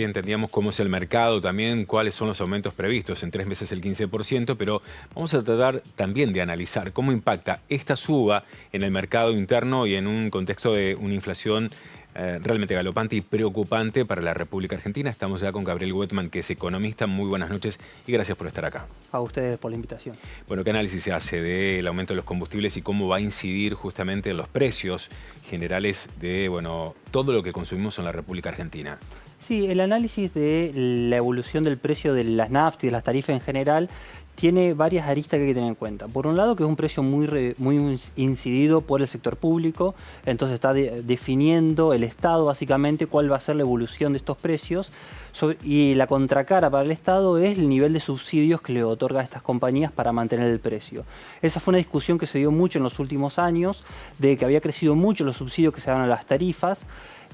Entendíamos cómo es el mercado también, cuáles son los aumentos previstos, en 3 meses el 15%, pero vamos a tratar también de analizar cómo impacta esta suba en el mercado interno y en un contexto de una inflación realmente galopante y preocupante para la República Argentina. Estamos ya con Gabriel Wetman, que es economista. Muy buenas noches y gracias por estar acá. A ustedes por la invitación. Bueno, ¿qué análisis se hace del aumento de los combustibles y cómo va a incidir justamente en los precios generales de todo lo que consumimos en la República Argentina? Sí, el análisis de la evolución del precio de las naftas y de las tarifas en general tiene varias aristas que hay que tener en cuenta. Por un lado, que es un precio muy incidido por el sector público, entonces está definiendo el Estado básicamente cuál va a ser la evolución de estos precios. Y la contracara para el Estado es el nivel de subsidios que le otorga a estas compañías para mantener el precio. Esa fue una discusión que se dio mucho en los últimos años, de que había crecido mucho los subsidios que se daban a las tarifas,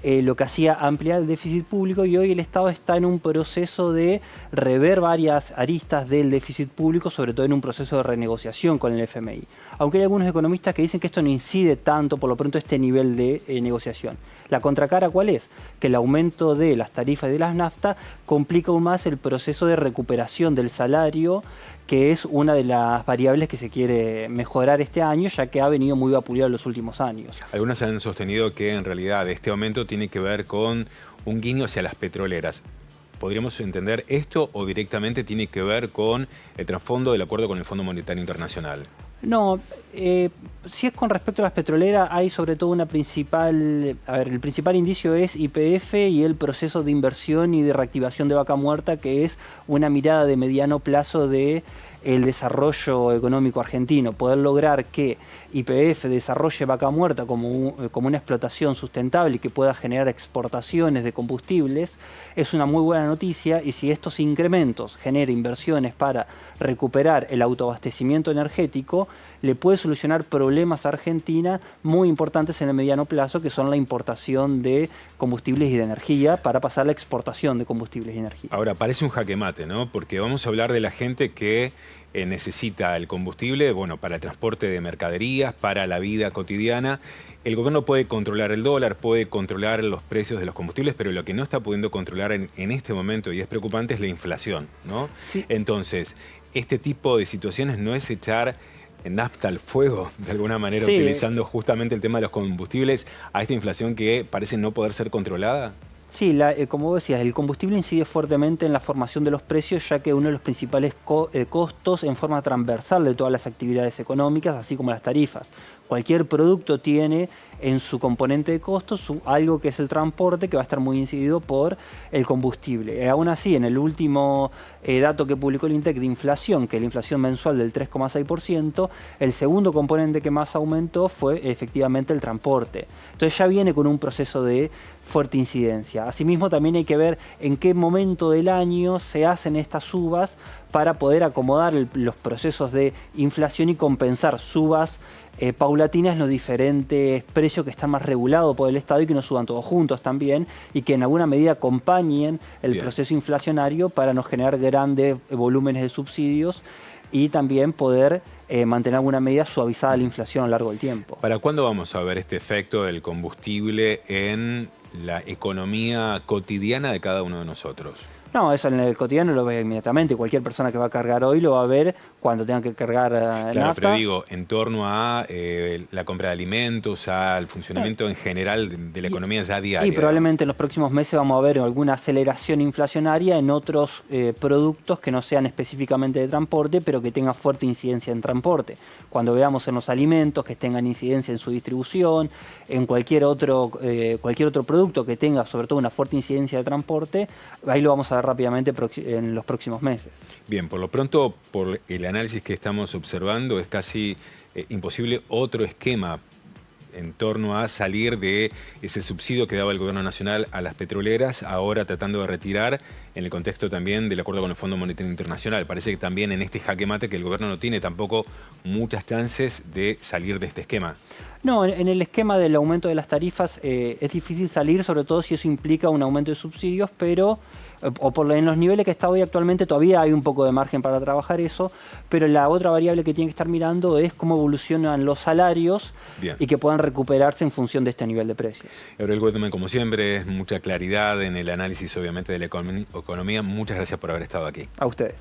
lo que hacía ampliar el déficit público, y hoy el Estado está en un proceso de rever varias aristas del déficit público, sobre todo en un proceso de renegociación con el FMI. Aunque hay algunos economistas que dicen que esto no incide tanto, por lo pronto, este nivel de negociación. La contracara, ¿cuál es? Que el aumento de las tarifas y de las naftas complica aún más el proceso de recuperación del salario, que es una de las variables que se quiere mejorar este año, ya que ha venido muy vapuleado en los últimos años. Algunos han sostenido que en realidad este aumento tiene que ver con un guiño hacia las petroleras. ¿Podríamos entender esto o directamente tiene que ver con el trasfondo del acuerdo con el Fondo Monetario Internacional? No, si es con respecto a las petroleras, hay sobre todo una principal... el principal indicio es YPF y el proceso de inversión y de reactivación de Vaca Muerta, que es una mirada de mediano plazo de el desarrollo económico argentino. Poder lograr que YPF desarrolle Vaca Muerta como una explotación sustentable y que pueda generar exportaciones de combustibles es una muy buena noticia, y si estos incrementos generan inversiones para recuperar el autoabastecimiento energético, le puede solucionar problemas a Argentina muy importantes en el mediano plazo, que son la importación de combustibles y de energía, para pasar a la exportación de combustibles y energía. Ahora, parece un jaque mate, ¿no? Porque vamos a hablar de la gente que necesita el combustible, para el transporte de mercaderías, para la vida cotidiana. El gobierno puede controlar el dólar, puede controlar los precios de los combustibles, pero lo que no está pudiendo controlar en este momento, y es preocupante, es la inflación, ¿no? Sí. Entonces, este tipo de situaciones no es echar nafta al fuego, de alguna manera, Sí, utilizando justamente el tema de los combustibles a esta inflación que parece no poder ser controlada. Sí, como vos decías, el combustible incide fuertemente en la formación de los precios, ya que uno de los principales costos en forma transversal de todas las actividades económicas, así como las tarifas. Cualquier producto tiene en su componente de costos algo que es el transporte, que va a estar muy incidido por el combustible. Aún así, en el último dato que publicó el INDEC de inflación, que es la inflación mensual del 3,6%, el segundo componente que más aumentó fue efectivamente el transporte. Entonces ya viene con un proceso de fuerte incidencia. Asimismo, también hay que ver en qué momento del año se hacen estas subas para poder acomodar los procesos de inflación y compensar subas paulatinas en los diferentes precios que están más regulados por el Estado y que no suban todos juntos también, y que en alguna medida acompañen el proceso inflacionario para no generar grandes volúmenes de subsidios y también poder mantener en alguna medida suavizada la inflación a lo largo del tiempo. ¿Para cuándo vamos a ver este efecto del combustible en la economía cotidiana de cada uno de nosotros? No, eso en el cotidiano lo ve inmediatamente. Cualquier persona que va a cargar hoy lo va a ver cuando tenga que cargar Claro, nafta. pero digo, en torno a la compra de alimentos, al funcionamiento en general de la economía ya diaria. Y probablemente en los próximos meses vamos a ver alguna aceleración inflacionaria en otros productos que no sean específicamente de transporte, pero que tengan fuerte incidencia en transporte. Cuando veamos en los alimentos que tengan incidencia en su distribución, en cualquier otro producto que tenga sobre todo una fuerte incidencia de transporte, ahí lo vamos a ver rápidamente en los próximos meses. Bien, por lo pronto, por el análisis que estamos observando, es casi imposible otro esquema en torno a salir de ese subsidio que daba el gobierno nacional a las petroleras, ahora tratando de retirar en el contexto también del acuerdo con el Fondo Monetario Internacional. Parece que también en este jaque mate que el gobierno no tiene tampoco muchas chances de salir de este esquema. No, en el esquema del aumento de las tarifas es difícil salir, sobre todo si eso implica un aumento de subsidios, pero en los niveles que está hoy actualmente todavía hay un poco de margen para trabajar eso, pero la otra variable que tiene que estar mirando es cómo evolucionan los salarios y que puedan recuperarse en función de este nivel de precios. Gabriel Wedemann, como siempre, mucha claridad en el análisis obviamente de la economía. Muchas gracias por haber estado aquí. A ustedes.